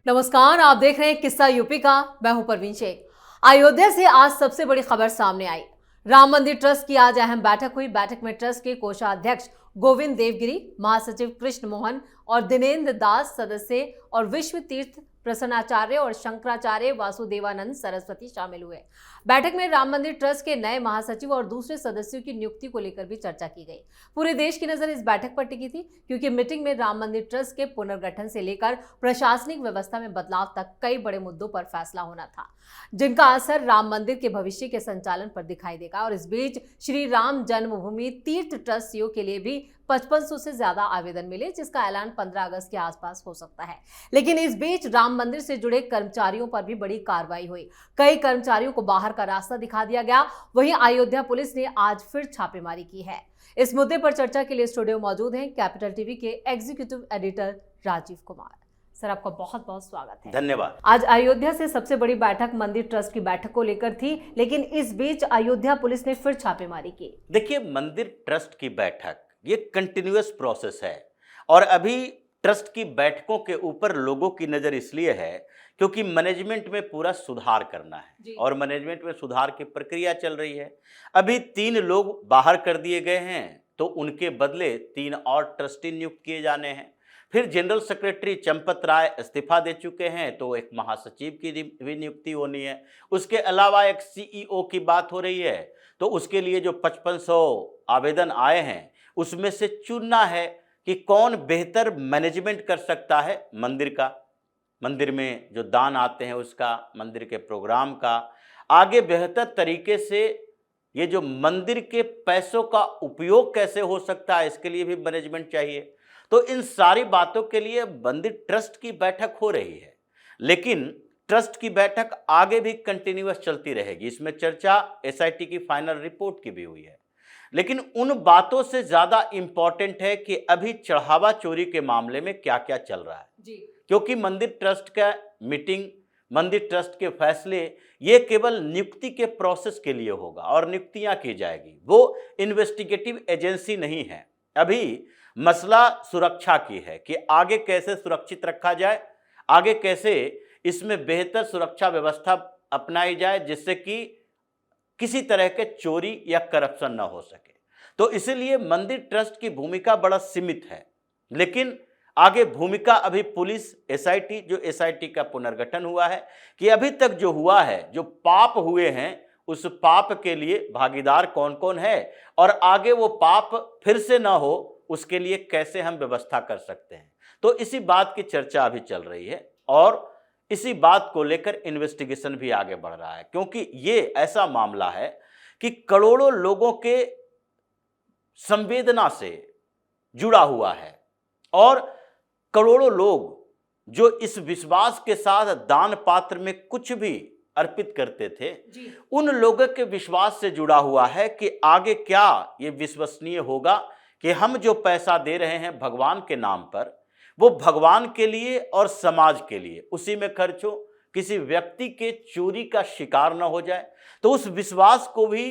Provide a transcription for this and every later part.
नमस्कार, आप देख रहे हैं किस्सा यूपी का। मैं हूं परवीन शेख। अयोध्या से आज सबसे बड़ी खबर सामने आई। राम मंदिर ट्रस्ट की आज अहम बैठक हुई। बैठक में ट्रस्ट के कोषाध्यक्ष गोविंद देवगिरी, महासचिव कृष्ण मोहन और दिनेंद्र दास सदस्य और विश्व तीर्थ प्रसन्नाचार्य और शंकराचार्य वासुदेवानंद सरस्वती शामिल हुए। बैठक में राम मंदिर ट्रस्ट के नए महासचिव और दूसरे सदस्यों की नियुक्ति को लेकर भी चर्चा की गई। पूरे देश की नजर इस बैठक पर टिकी थी, क्योंकि मीटिंग में राम मंदिर ट्रस्ट के पुनर्गठन से लेकर प्रशासनिक व्यवस्था में बदलाव तक कई बड़े मुद्दों पर फैसला होना था, जिनका असर राम मंदिर के भविष्य के संचालन पर दिखाई देगा। और इस बीच श्री राम जन्मभूमि तीर्थ ट्रस्ट सीओ के लिए भी 5500 से ज्यादा आवेदन मिले, जिसका ऐलान 15 अगस्त के आसपास हो सकता है। लेकिन इस बीच राम मंदिर से जुड़े कर्मचारियों पर भी बड़ी कार्रवाई हुई। कई कर्मचारियों को बाहर का रास्ता दिखा दिया गया। वहीं अयोध्या पुलिस ने आज फिर छापेमारी की है। इस मुद्दे पर चर्चा के लिए स्टूडियो मौजूद हैं कैपिटल टीवी के executive editor Rajeev Kumar. Sir, आपका बहुत बहुत स्वागत है। धन्यवाद। आज अयोध्या से सबसे बड़ी बैठक मंदिर ट्रस्ट की बैठक को लेकर थी, लेकिन इस बीच अयोध्या पुलिस ने फिर छापेमारी की। देखिए, मंदिर ट्रस्ट की बैठक ये कंटिन्यूअस प्रोसेस है और अभी ट्रस्ट की बैठकों के ऊपर लोगों की नज़र इसलिए है क्योंकि मैनेजमेंट में पूरा सुधार करना है और मैनेजमेंट में सुधार की प्रक्रिया चल रही है। अभी 3 लोग बाहर कर दिए गए हैं, तो उनके बदले 3 और ट्रस्टी नियुक्त किए जाने हैं। फिर जनरल सेक्रेटरी चंपत राय इस्तीफा दे चुके हैं, तो एक महासचिव की भी नियुक्ति होनी है। उसके अलावा एक सीईओ की बात हो रही है, तो उसके लिए जो 5500 आवेदन आए हैं उसमें से चुनना है कि कौन बेहतर मैनेजमेंट कर सकता है मंदिर का, मंदिर में जो दान आते हैं उसका, मंदिर के प्रोग्राम का, आगे बेहतर तरीके से ये जो मंदिर के पैसों का उपयोग कैसे हो सकता है, इसके लिए भी मैनेजमेंट चाहिए। तो इन सारी बातों के लिए मंदिर ट्रस्ट की बैठक हो रही है, लेकिन ट्रस्ट की बैठक आगे भी कंटिन्यूअस चलती रहेगी। इसमें चर्चा एसआईटी की फाइनल रिपोर्ट की भी हुई है, लेकिन उन बातों से ज्यादा इंपॉर्टेंट है कि अभी चढ़ावा चोरी के मामले में क्या क्या चल रहा है जी। क्योंकि मंदिर ट्रस्ट का मीटिंग, मंदिर ट्रस्ट के फैसले ये केवल नियुक्ति के प्रोसेस के लिए होगा और नियुक्तियां की जाएगी, वो इन्वेस्टिगेटिव एजेंसी नहीं है। अभी मसला सुरक्षा की है कि आगे कैसे सुरक्षित रखा जाए, आगे कैसे इसमें बेहतर सुरक्षा व्यवस्था अपनाई जाए जिससे कि किसी तरह के चोरी या करप्शन न हो सके। तो इसीलिए मंदिर ट्रस्ट की भूमिका बड़ा सीमित है, लेकिन आगे भूमिका अभी पुलिस, एसआईटी, जो एसआईटी का पुनर्गठन हुआ है, कि अभी तक जो हुआ है, जो पाप हुए हैं, उस पाप के लिए भागीदार कौन कौन है और आगे वो पाप फिर से ना हो उसके लिए कैसे हम व्यवस्था कर सकते हैं। तो इसी बात की चर्चा अभी चल रही है और इसी बात को लेकर इन्वेस्टिगेशन भी आगे बढ़ रहा है, क्योंकि ये ऐसा मामला है कि करोड़ों लोगों के संवेदना से जुड़ा हुआ है और करोड़ों लोग जो इस विश्वास के साथ दान पात्र में कुछ भी अर्पित करते थे, उन लोगों के विश्वास से जुड़ा हुआ है कि आगे क्या ये विश्वसनीय होगा कि हम जो पैसा दे रहे हैं भगवान के नाम पर, वो भगवान के लिए और समाज के लिए उसी में खर्च हो, किसी व्यक्ति के चोरी का शिकार न हो जाए। तो उस विश्वास को भी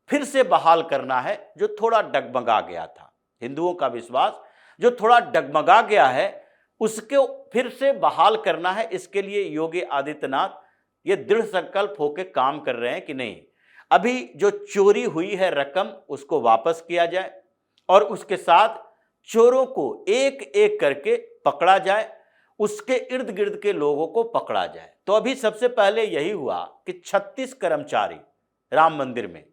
फिर से बहाल करना है जो थोड़ा डगमगा गया था। हिंदुओं का विश्वास जो थोड़ा डगमगा गया है उसको फिर से बहाल करना है। इसके लिए योगी आदित्यनाथ ये दृढ़ संकल्प होकर काम कर रहे हैं कि नहीं, अभी जो चोरी हुई है रकम उसको वापस किया जाए और उसके साथ चोरों को एक एक करके पकड़ा जाए, उसके इर्द गिर्द के लोगों को पकड़ा जाए। तो अभी सबसे पहले यही हुआ कि 36 कर्मचारी राम मंदिर में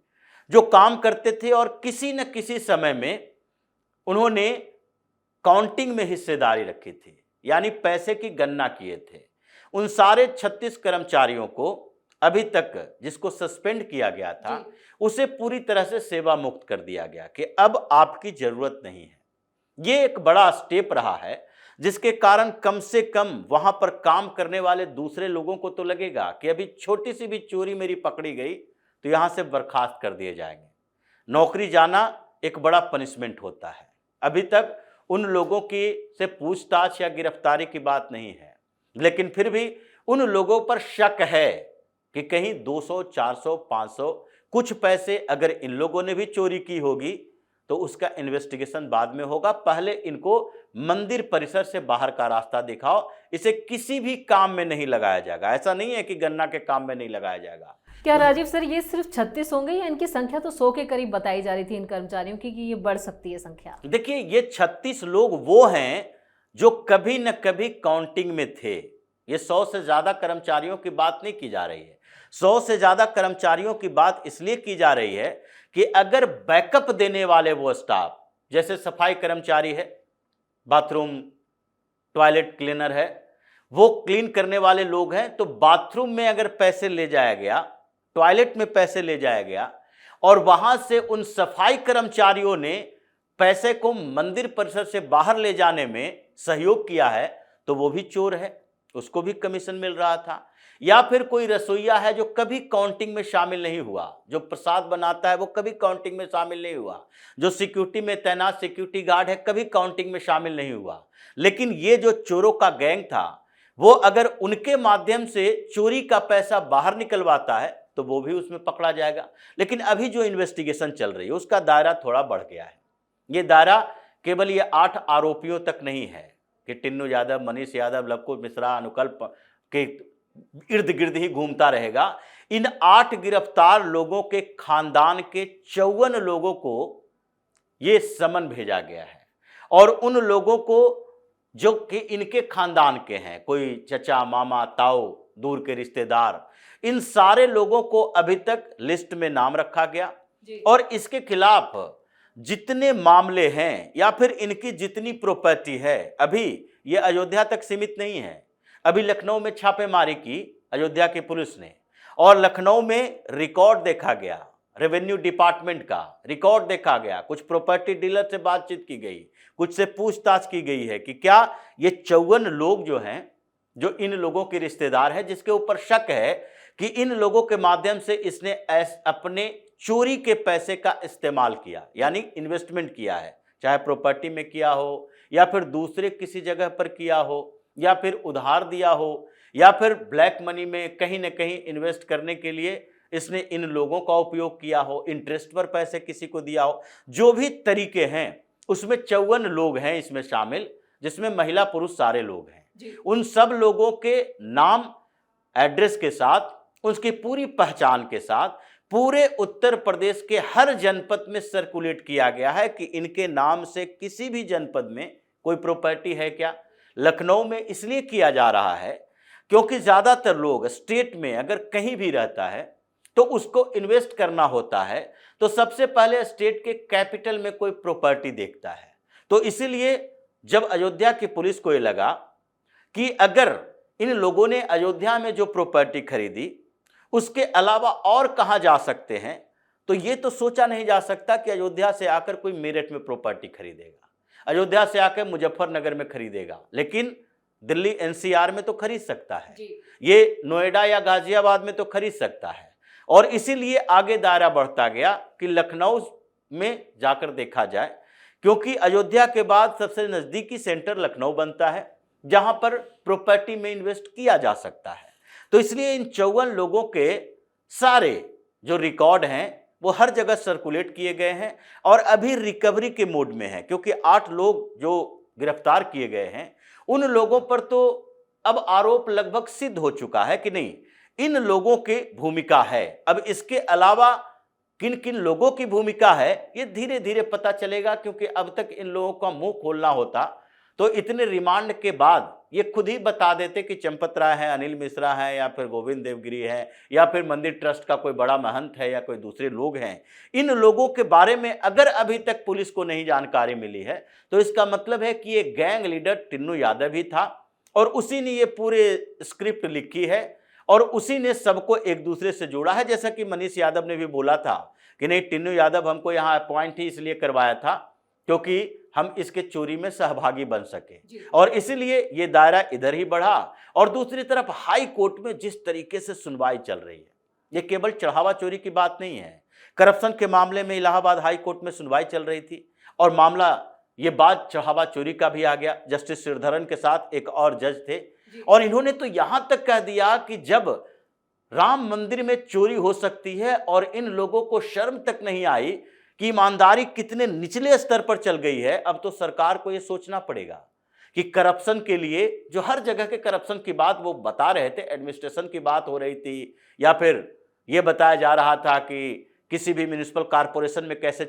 जो काम करते थे और किसी न किसी समय में उन्होंने काउंटिंग में हिस्सेदारी रखी थी, यानी पैसे की गणना किए थे, उन सारे 36 कर्मचारियों को अभी तक जिसको सस्पेंड किया गया था उसे पूरी तरह से सेवा मुक्त कर दिया गया कि अब आपकी जरूरत नहीं है। ये एक बड़ा स्टेप रहा है जिसके कारण कम से कम वहां पर काम करने वाले दूसरे लोगों को तो लगेगा कि अभी छोटी सी भी चोरी मेरी पकड़ी गई तो यहां से बर्खास्त कर दिए जाएंगे। नौकरी जाना एक बड़ा पनिशमेंट होता है। अभी तक उन लोगों की से पूछताछ या गिरफ्तारी की बात नहीं है, लेकिन फिर भी उन लोगों पर शक है कि कहीं 200, 400, 500 कुछ पैसे अगर इन लोगों ने भी चोरी की होगी तो उसका इन्वेस्टिगेशन बाद में होगा। पहले इनको मंदिर परिसर से बाहर का रास्ता दिखाओ। इसे किसी भी काम में नहीं लगाया जाएगा। ऐसा नहीं है कि गन्ना के काम में नहीं लगाया जाएगा। क्या राजीव सर ये सिर्फ 36 होंगे या इनकी संख्या तो 100 के करीब बताई जा रही थी इन कर्मचारियों की कि ये बढ़ सकती है संख्या? देखिए, ये 36 लोग वो हैं जो कभी न कभी काउंटिंग में थे। ये 100 से ज्यादा कर्मचारियों की बात नहीं की जा रही है। 100 से ज्यादा कर्मचारियों की बात इसलिए की जा रही है कि अगर बैकअप देने वाले वो स्टाफ, जैसे सफाई कर्मचारी है, बाथरूम टॉयलेट क्लीनर है, वो क्लीन करने वाले लोग हैं, तो बाथरूम में अगर पैसे ले जाया गया, टॉयलेट में पैसे ले जाया गया और वहां से उन सफाई कर्मचारियों ने पैसे को मंदिर परिसर से बाहर ले जाने में सहयोग किया है, तो वो भी चोर है, उसको भी कमीशन मिल रहा था। या फिर कोई रसोइया है जो कभी काउंटिंग में शामिल नहीं हुआ, जो प्रसाद बनाता है वो कभी काउंटिंग में शामिल नहीं हुआ, जो सिक्योरिटी में तैनात सिक्योरिटी गार्ड है कभी काउंटिंग में शामिल नहीं हुआ। लेकिन ये जो चोरों का गैंग था, वो अगर उनके माध्यम से चोरी का पैसा बाहर निकलवाता है तो वो भी उसमें पकड़ा जाएगा। लेकिन अभी जो इन्वेस्टिगेशन चल रही है उसका दायरा थोड़ा बढ़ गया है। ये दायरा केवल ये 8 आरोपियों तक नहीं है कि टिन्नू यादव, मनीष यादव, लवकुश मिश्रा, अनुकल्प के इर्द गिर्द ही घूमता रहेगा। इन 8 गिरफ्तार लोगों के खानदान के 54 लोगों को ये समन भेजा गया है और उन लोगों को जो कि इनके खानदान के हैं, कोई चचा, मामा, ताऊ, दूर के रिश्तेदार, इन सारे लोगों को अभी तक लिस्ट में नाम रखा गया और इसके खिलाफ जितने मामले हैं या फिर इनकी जितनी प्रॉपर्टी है, अभी ये अयोध्या तक सीमित नहीं है। अभी लखनऊ में छापेमारी की अयोध्या की पुलिस ने और लखनऊ में रिकॉर्ड देखा गया, रेवेन्यू डिपार्टमेंट का रिकॉर्ड देखा गया, कुछ प्रॉपर्टी डीलर से बातचीत की गई, कुछ से पूछताछ की गई है कि क्या ये 54 लोग जो हैं, जो इन लोगों के रिश्तेदार हैं, जिसके ऊपर शक है कि इन लोगों के माध्यम से इसने अपने चोरी के पैसे का इस्तेमाल किया, यानी इन्वेस्टमेंट किया है, चाहे प्रॉपर्टी में किया हो या फिर दूसरे किसी जगह पर किया हो या फिर उधार दिया हो या फिर ब्लैक मनी में कहीं ना कहीं इन्वेस्ट करने के लिए इसने इन लोगों का उपयोग किया हो, इंटरेस्ट पर पैसे किसी को दिया हो, जो भी तरीके हैं उसमें 54 लोग हैं इसमें शामिल, जिसमें महिला पुरुष सारे लोग हैं। उन सब लोगों के नाम, एड्रेस के साथ, उसकी पूरी पहचान के साथ पूरे उत्तर प्रदेश के हर जनपद में सर्कुलेट किया गया है कि इनके नाम से किसी भी जनपद में कोई प्रॉपर्टी है क्या। लखनऊ में इसलिए किया जा रहा है क्योंकि ज्यादातर लोग स्टेट में अगर कहीं भी रहता है तो उसको इन्वेस्ट करना होता है, तो सबसे पहले स्टेट के कैपिटल में कोई प्रॉपर्टी देखता है। तो इसीलिए जब अयोध्या की पुलिस को ये लगा कि अगर इन लोगों ने अयोध्या में जो प्रॉपर्टी खरीदी उसके अलावा और कहां जा सकते हैं, तो ये तो सोचा नहीं जा सकता कि अयोध्या से आकर कोई मेरठ में प्रॉपर्टी खरीदेगा, अयोध्या से आकर मुजफ्फरनगर में खरीदेगा, लेकिन दिल्ली एनसीआर में तो खरीद सकता है, ये नोएडा या गाजियाबाद में तो खरीद सकता है। और इसीलिए आगे दायरा बढ़ता गया कि लखनऊ में जाकर देखा जाए, क्योंकि अयोध्या के बाद सबसे नजदीकी सेंटर लखनऊ बनता है जहां पर प्रॉपर्टी में इन्वेस्ट किया जा सकता है। तो इसलिए इन 54 लोगों के सारे जो रिकॉर्ड हैं वो हर जगह सर्कुलेट किए गए हैं और अभी रिकवरी के मोड में है, क्योंकि 8 लोग जो गिरफ्तार किए गए हैं उन लोगों पर तो अब आरोप लगभग सिद्ध हो चुका है कि नहीं, इन लोगों की भूमिका है। अब इसके अलावा किन किन लोगों की भूमिका है ये धीरे धीरे पता चलेगा, क्योंकि अब तक इन लोगों का मुंह खोलना होता तो इतने रिमांड के बाद ये खुद ही बता देते कि चंपत राय है, अनिल मिश्रा है या फिर गोविंद देवगिरी है या फिर मंदिर ट्रस्ट का कोई बड़ा महंत है या कोई दूसरे लोग हैं। इन लोगों के बारे में अगर अभी तक पुलिस को नहीं जानकारी मिली है तो इसका मतलब है कि ये गैंग लीडर टिन्नू यादव ही था और उसी ने ये पूरे स्क्रिप्ट लिखी है और उसी ने सबको एक दूसरे से जोड़ा है। जैसा कि मनीष यादव ने भी बोला था कि नहीं, टिन्नू यादव हमको यहाँ अपॉइंट ही इसलिए करवाया था क्योंकि हम इसके चोरी में सहभागी बन सके और इसीलिए ये दायरा इधर ही बढ़ा। और दूसरी तरफ हाई कोर्ट में जिस तरीके से सुनवाई चल रही है, ये केवल चढ़ावा चोरी की बात नहीं है, करप्शन के मामले में इलाहाबाद हाई कोर्ट में सुनवाई चल रही थी और मामला ये बात चढ़ावा चोरी का भी आ गया। जस्टिस श्रीधरन के साथ एक और जज थे और इन्होंने तो यहां तक कह दिया कि जब राम मंदिर में चोरी हो सकती है और इन लोगों को शर्म तक नहीं आई कि ईमानदारी कितने निचले स्तर पर चल गई है। अब तो सरकार को यह सोचना पड़ेगा कि करप्शन के लिए, जो हर जगह के करप्शन की बात वो बता रहे थे, एडमिनिस्ट्रेशन की बात हो रही थी, या फिर ये बताया जा रहा था कि किसी भी म्युनिसिपल कॉरपोरेशन में कैसे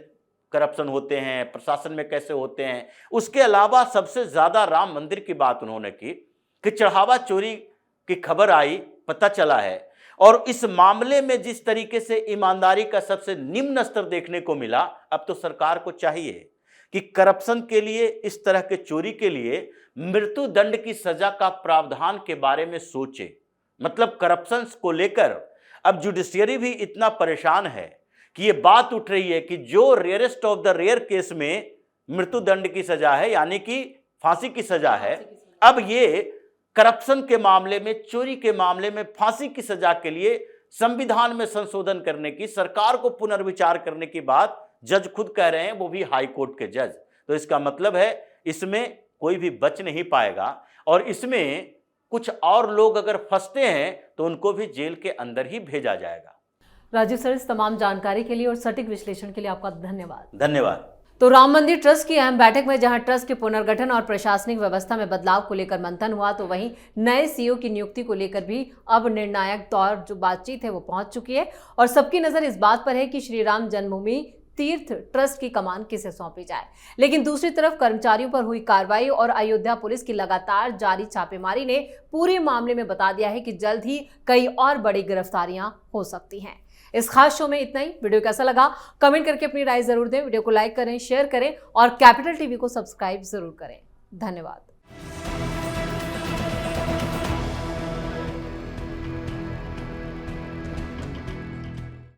करप्शन होते हैं, प्रशासन में कैसे होते हैं। उसके अलावा सबसे ज्यादा राम मंदिर की बात उन्होंने की कि चढ़ावा चोरी की खबर आई, पता चला है, और इस मामले में जिस तरीके से ईमानदारी का सबसे निम्न स्तर देखने को मिला, अब तो सरकार को चाहिए कि करप्शन के लिए, इस तरह के चोरी के लिए मृत्यु दंड की सजा का प्रावधान के बारे में सोचे। मतलब करप्शन को लेकर अब जुडिशियरी भी इतना परेशान है कि ये बात उठ रही है कि जो rarest of the rare case में मृत्यु दंड की सजा है, यानी कि फांसी की सजा है, अब ये करप्शन के मामले में, चोरी के मामले में फांसी की सजा के लिए संविधान में संशोधन करने की, सरकार को पुनर्विचार करने की बात जज खुद कह रहे हैं, वो भी हाई कोर्ट के जज। तो इसका मतलब है इसमें कोई भी बच नहीं पाएगा, और इसमें कुछ और लोग अगर फंसते हैं तो उनको भी जेल के अंदर ही भेजा जाएगा। राजीव सर, इस तमाम जानकारी के लिए और सटीक विश्लेषण के लिए आपका धन्यवाद। धन्यवाद। तो राम मंदिर ट्रस्ट की अहम बैठक में जहां ट्रस्ट के पुनर्गठन और प्रशासनिक व्यवस्था में बदलाव को लेकर मंथन हुआ, तो वहीं नए सीईओ की नियुक्ति को लेकर भी अब निर्णायक दौर जो बातचीत है वो पहुंच चुकी है, और सबकी नजर इस बात पर है कि श्री राम जन्मभूमि तीर्थ ट्रस्ट की कमान किसे सौंपी जाए। लेकिन दूसरी तरफ कर्मचारियों पर हुई कार्रवाई और अयोध्या पुलिस की लगातार जारी छापेमारी ने पूरे मामले में बता दिया है कि जल्द ही कई और बड़ी गिरफ्तारियां हो सकती हैं। इस खास शो में इतना ही। वीडियो कैसा लगा कमेंट करके अपनी राय जरूर दें। वीडियो को लाइक करें, शेयर करें और कैपिटल टीवी को सब्सक्राइब जरूर करें। धन्यवाद।